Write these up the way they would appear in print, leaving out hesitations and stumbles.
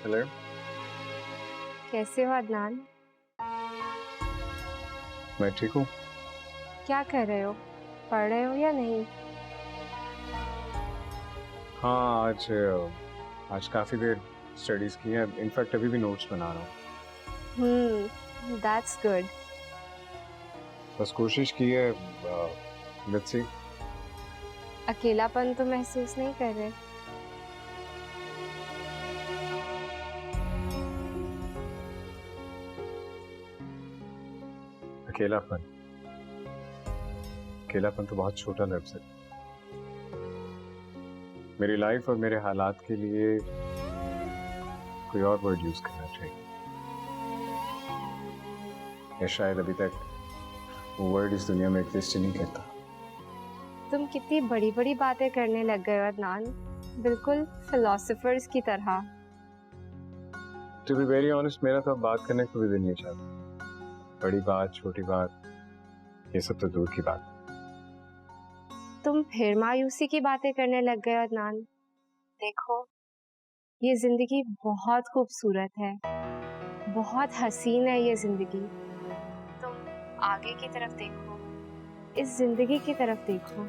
Hello. कैसे हो अदनान? मैं ठीक हूँ। क्या कर रहे हो? पढ़ रहे हो या नहीं? हाँ, आज काफ़ी देर स्टडीज़ की है। इनफैक्ट अभी भी नोट्स बना रहा हूँ। That's good. बस कोशिश की है। Let's see. अकेलापन तो महसूस नहीं कर रहे? अकेलापन अकेलापन तो बहुत छोटा लफ्ज़ है। मेरी लाइफ और मेरे हालात के लिए कोई और वर्ड यूज़ करना चाहिए, या शायद अभी तक वो वर्ड इस दुनिया में एग्जिस्ट ही नहीं करता। तुम कितनी बड़ी बड़ी बातें करने लग गए हो अदनान, बिल्कुल फिलोसोफर्स की तरह। टू बी वेरी ऑनेस्ट, मेरा तो अब बात करने को भी दिल नहीं चाहता। बड़ी बात, छोटी बात, ये सब तो दूर की बात। तुम फिर मायूसी की बातें करने लग गए हो अदनान। देखो, ये जिंदगी बहुत खूबसूरत है, बहुत हसीन है ये जिंदगी। तुम आगे की तरफ देखो, इस जिंदगी की तरफ देखो।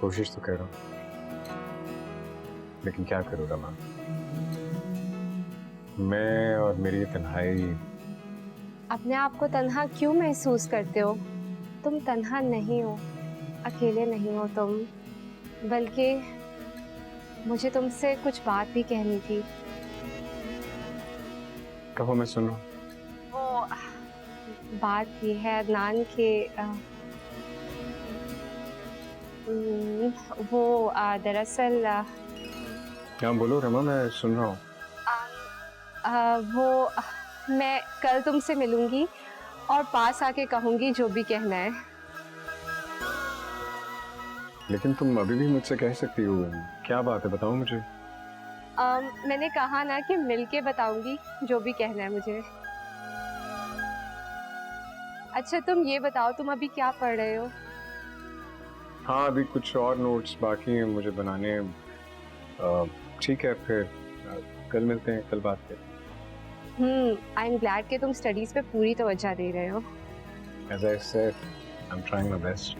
कोशिश तो कर रहा हूँ, लेकिन क्या करूँ रमा। मैं और मेरी तन्हाई। अपने आप को तन्हा क्यों महसूस करते हो? तुम तन्हा नहीं हो, अकेले नहीं हो तुम। बल्कि मुझे तुमसे कुछ बात भी कहनी थी। कहो, मैं सुन रहा हूँ। वो बात ये है अदनान के वो दरअसल हाँ बोलो रमा, मैं सुन रहा हूँ। वो मैं कल तुमसे मिलूंगी और पास आके कहूंगी जो भी कहना है। लेकिन तुम अभी भी मुझसे कह सकती हो। क्या बात है, बताओ मुझे। मैंने कहा ना कि मिलके बताऊंगी जो भी कहना है मुझे। अच्छा तुम ये बताओ, तुम अभी क्या पढ़ रहे हो? हाँ, अभी कुछ और नोट्स बाकी हैं मुझे बनाने। ठीक है फिर, कल मिलते हैं, कल बात करें। आई एम ग्लैड कि तुम स्टडीज पे पूरी तवज्जो दे रहे हो। As I said, I'm trying my best.